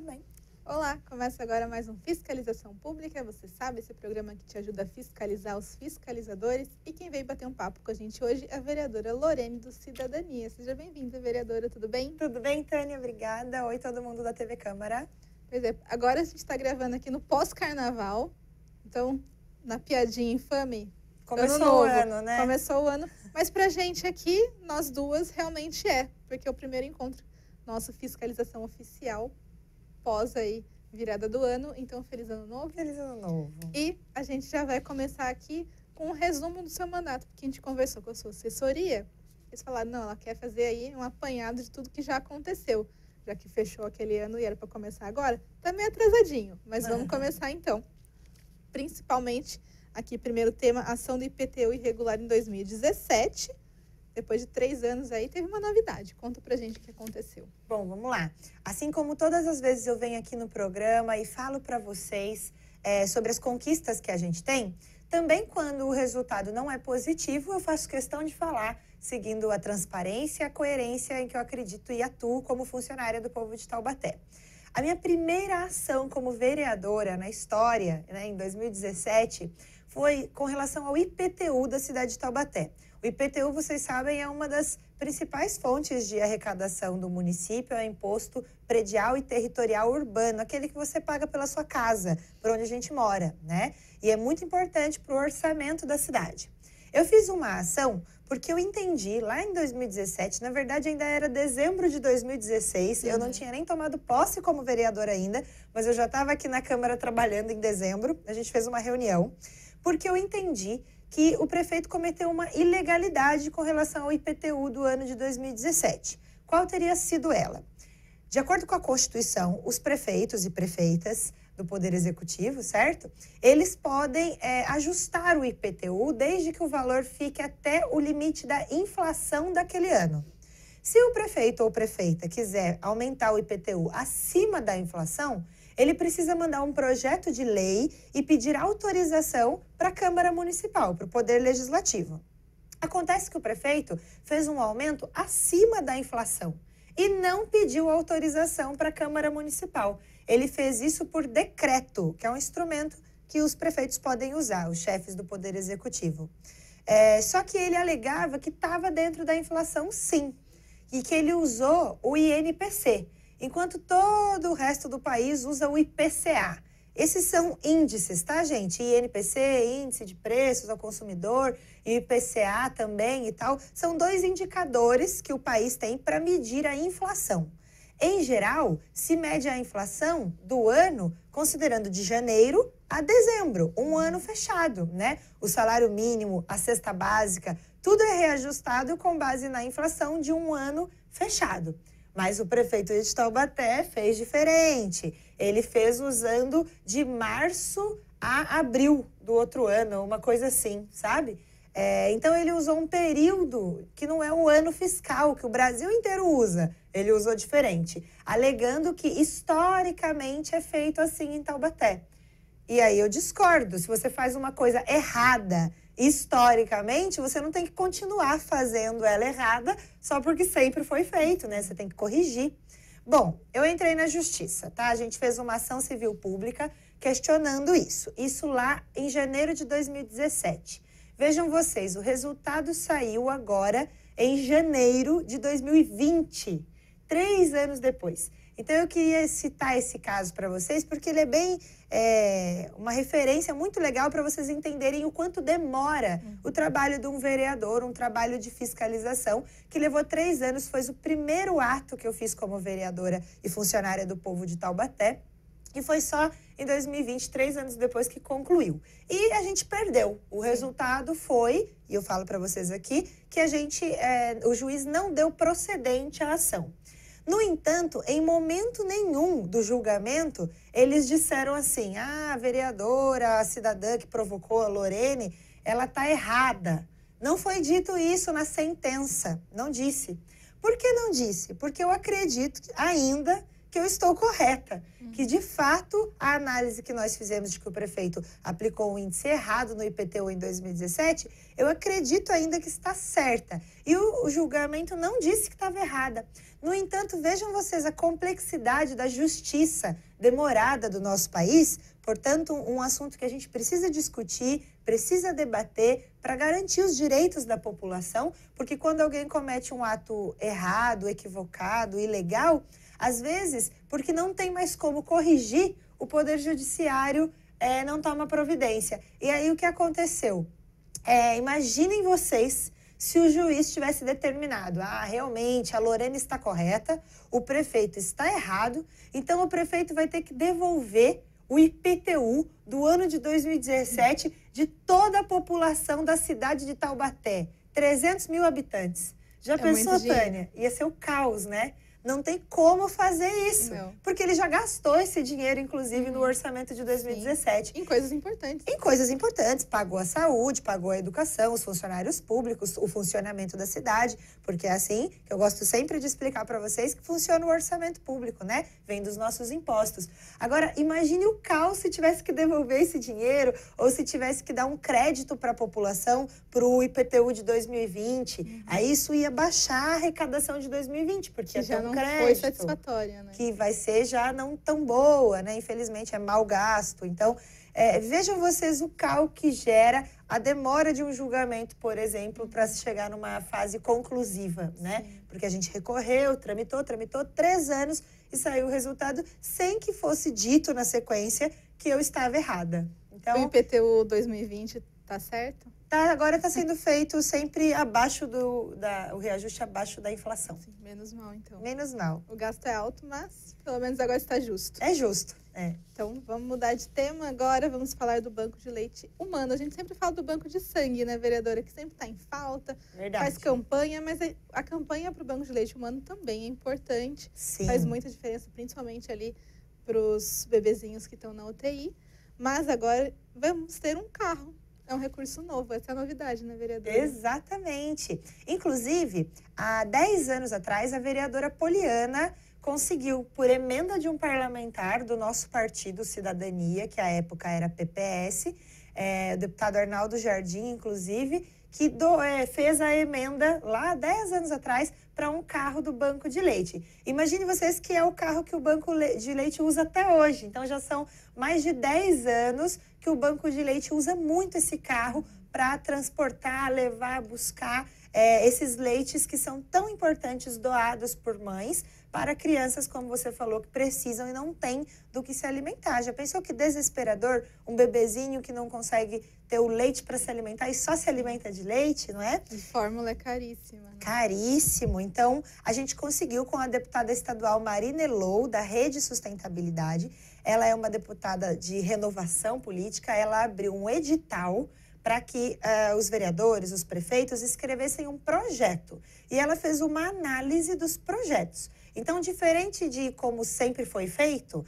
bem. Olá, começa agora mais um Fiscalização Pública. Você sabe, esse programa que te ajuda a fiscalizar os fiscalizadores. E quem veio bater um papo com a gente hoje é a vereadora Lorene do Cidadania. Seja bem-vinda, vereadora, tudo bem? Tudo bem, Tânia? Obrigada. Oi, todo mundo da TV Câmara. Pois é, agora a gente está gravando aqui no pós-carnaval. Então, na piadinha infame, Começou o ano, né? Começou o ano. Mas pra gente aqui, nós duas, realmente porque é o primeiro encontro, nossa fiscalização oficial, pós aí, virada do ano. Então, feliz ano novo. Feliz ano novo. E a gente já vai começar aqui com um resumo do seu mandato, porque a gente conversou com a sua assessoria. Eles falaram, não, ela quer fazer aí um apanhado de tudo que já aconteceu, já que fechou aquele ano e era para começar agora. Tá meio atrasadinho, mas vamos começar então. Principalmente, aqui, primeiro tema, ação do IPTU irregular em 2017. Depois de 3 anos aí, teve uma novidade. Conta pra gente o que aconteceu. Bom, vamos lá. Assim como todas as vezes eu venho aqui no programa e falo para vocês sobre as conquistas que a gente tem, também quando o resultado não é positivo, eu faço questão de falar, seguindo a transparência e a coerência em que eu acredito e atuo como funcionária do povo de Taubaté. A minha primeira ação como vereadora na história, em 2017, foi com relação ao IPTU da cidade de Taubaté. O IPTU, vocês sabem, é uma das principais fontes de arrecadação do município, é o imposto predial e territorial urbano, aquele que você paga pela sua casa, por onde a gente mora, né? E é muito importante para o orçamento da cidade. Eu fiz uma ação porque eu entendi lá em 2017, na verdade ainda era dezembro de 2016, eu não tinha nem tomado posse como vereadora ainda, mas eu já estava aqui na Câmara trabalhando em dezembro, a gente fez uma reunião, porque eu entendi que o prefeito cometeu uma ilegalidade com relação ao IPTU do ano de 2017. Qual teria sido ela? De acordo com a Constituição, os prefeitos e prefeitas do Poder Executivo, certo? Eles podem ajustar o IPTU desde que o valor fique até o limite da inflação daquele ano. Se o prefeito ou prefeita quiser aumentar o IPTU acima da inflação, ele precisa mandar um projeto de lei e pedir autorização para a Câmara Municipal, para o Poder Legislativo. Acontece que o prefeito fez um aumento acima da inflação e não pediu autorização para a Câmara Municipal. Ele fez isso por decreto, que é um instrumento que os prefeitos podem usar, os chefes do Poder Executivo. Só que ele alegava que estava dentro da inflação, sim, e que ele usou o INPC, enquanto todo o resto do país usa o IPCA. Esses são índices, tá, gente? INPC, Índice de Preços ao Consumidor, e IPCA também e tal. São 2 indicadores que o país tem para medir a inflação. Em geral, se mede a inflação do ano considerando de janeiro a dezembro, um ano fechado, né? O salário mínimo, a cesta básica, tudo é reajustado com base na inflação de um ano fechado. Mas o prefeito de Taubaté fez diferente. Ele fez usando de março a abril do outro ano, uma coisa assim, sabe? Então, ele usou um período que não é um ano fiscal, que o Brasil inteiro usa. Ele usou diferente, alegando que historicamente é feito assim em Taubaté. E aí eu discordo. Se você faz uma coisa errada historicamente, você não tem que continuar fazendo ela errada só porque sempre foi feito, né? Você tem que corrigir. Bom, eu entrei na justiça, tá? A gente fez uma ação civil pública questionando isso. Isso lá em janeiro de 2017. Vejam vocês, o resultado saiu agora em janeiro de 2020, 3 anos depois. Então, eu queria citar esse caso para vocês, porque ele é bem uma referência muito legal para vocês entenderem o quanto demora o trabalho de um vereador, um trabalho de fiscalização, que levou 3 anos, foi o primeiro ato que eu fiz como vereadora e funcionária do povo de Taubaté, e foi só em 2020, 3 anos depois, que concluiu. E a gente perdeu. O resultado foi, e eu falo para vocês aqui, que o juiz não deu procedente à ação. No entanto, em momento nenhum do julgamento, eles disseram assim, a vereadora, a cidadã que provocou a Lorene, ela está errada. Não foi dito isso na sentença, não disse. Por que não disse? Porque eu acredito ainda que eu estou correta, que de fato a análise que nós fizemos de que o prefeito aplicou um índice errado no IPTU em 2017, eu acredito ainda que está certa. E o julgamento não disse que estava errada. No entanto, vejam vocês a complexidade da justiça demorada do nosso país, portanto, um assunto que a gente precisa discutir, precisa debater para garantir os direitos da população, porque quando alguém comete um ato errado, equivocado, ilegal, às vezes, porque não tem mais como corrigir, o Poder Judiciário não toma providência. E aí o que aconteceu? Imaginem vocês se o juiz tivesse determinado, realmente a Lorena está correta, o prefeito está errado, então o prefeito vai ter que devolver o IPTU do ano de 2017 de toda a população da cidade de Taubaté, 300 mil habitantes. Já pensou, Tânia? Ia ser o caos, né? Não tem como fazer isso, porque ele já gastou esse dinheiro, inclusive, no orçamento de 2017. Sim. Em coisas importantes. Em coisas importantes, pagou a saúde, pagou a educação, os funcionários públicos, o funcionamento da cidade, porque é assim que eu gosto sempre de explicar para vocês que funciona o orçamento público, né? Vem dos nossos impostos. Agora, imagine o caos se tivesse que devolver esse dinheiro ou se tivesse que dar um crédito para a população para o IPTU de 2020. Aí isso ia baixar a arrecadação de 2020, porque já não crédito, foi satisfatória, né? Que vai ser já não tão boa, né? Infelizmente é mal gasto. Então, vejam vocês o caos que gera a demora de um julgamento, por exemplo, para se chegar numa fase conclusiva, né? Porque a gente recorreu, tramitou 3 anos e saiu o resultado sem que fosse dito na sequência que eu estava errada. Então, o IPTU 2020 tá certo? Agora está sendo feito sempre abaixo o reajuste abaixo da inflação. Sim, menos mal, então. Menos mal. O gasto é alto, mas pelo menos agora está justo. É justo, Então, vamos mudar de tema agora, vamos falar do banco de leite humano. A gente sempre fala do banco de sangue, né, vereadora? Que sempre está em falta, verdade. Faz campanha, mas a campanha para o banco de leite humano também é importante. Sim. Faz muita diferença, principalmente ali para os bebezinhos que estão na UTI. Mas agora vamos ter um carro. É um recurso novo, essa é a novidade, né, vereadora? Exatamente. Inclusive, há 10 anos atrás, a vereadora Poliana conseguiu, por emenda de um parlamentar do nosso partido Cidadania, que à época era PPS, o deputado Arnaldo Jardim, inclusive, que fez a emenda lá 10 anos atrás para um carro do banco de leite. Imagine vocês que é o carro que o banco de leite usa até hoje. Então, já são mais de 10 anos que o banco de leite usa muito esse carro para transportar, levar, buscar esses leites que são tão importantes, doados por mães, para crianças, como você falou, que precisam e não têm do que se alimentar. Já pensou que desesperador um bebezinho que não consegue ter o leite para se alimentar e só se alimenta de leite, não é? De fórmula é caríssima. Né? Caríssimo. Então, a gente conseguiu com a deputada estadual Marina Elou, da Rede Sustentabilidade. Ela é uma deputada de renovação política. Ela abriu um edital para que os vereadores, os prefeitos, escrevessem um projeto. E ela fez uma análise dos projetos. Então, diferente de como sempre foi feito,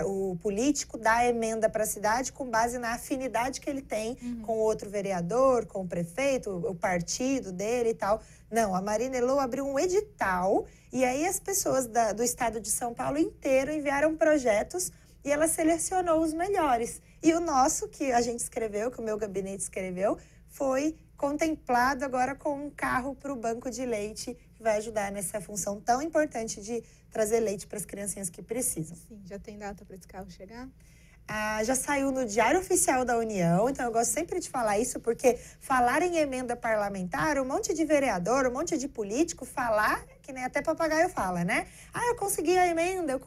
o político dá a emenda para a cidade com base na afinidade que ele tem com outro vereador, com o prefeito, o partido dele e tal. Não, a Marina Elou abriu um edital e aí as pessoas do estado de São Paulo inteiro enviaram projetos e ela selecionou os melhores. E o nosso, que a gente escreveu, que o meu gabinete escreveu, foi contemplado agora com um carro para o banco de leite, que vai ajudar nessa função tão importante de trazer leite para as criancinhas que precisam. Sim, já tem data para esse carro chegar? Já saiu no Diário Oficial da União, então eu gosto sempre de falar isso, porque falar em emenda parlamentar, um monte de vereador, um monte de político falar, que nem até papagaio fala, né? Eu consegui a emenda, eu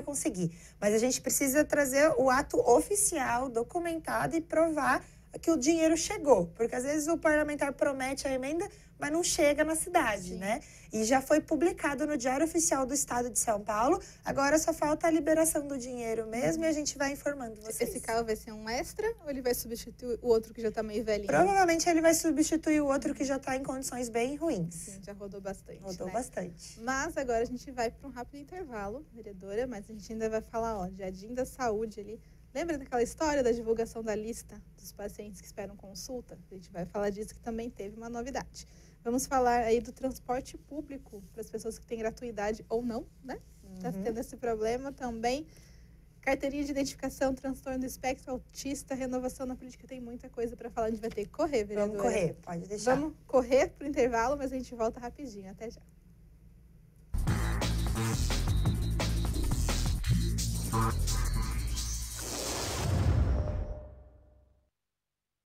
consegui. Mas a gente precisa trazer o ato oficial, documentado e provar que o dinheiro chegou, porque às vezes o parlamentar promete a emenda, mas não chega na cidade, né? E já foi publicado no Diário Oficial do Estado de São Paulo, agora só falta a liberação do dinheiro mesmo e a gente vai informando vocês. Esse carro vai ser um extra ou ele vai substituir o outro que já está meio velhinho? Provavelmente ele vai substituir o outro que já está em condições bem ruins. Sim, já rodou bastante. Rodou bastante. Mas agora a gente vai para um rápido intervalo, vereadora, mas a gente ainda vai falar, Jardim da Saúde ali. Lembra daquela história da divulgação da lista dos pacientes que esperam consulta? A gente vai falar disso, que também teve uma novidade. Vamos falar aí do transporte público para as pessoas que têm gratuidade ou não, né? está tendo esse problema também. Carteirinha de identificação, transtorno do espectro autista, renovação na política, tem muita coisa para falar. A gente vai ter que correr, vereadora. Vamos correr, pode deixar. Vamos correr pro intervalo, mas a gente volta rapidinho. Até já.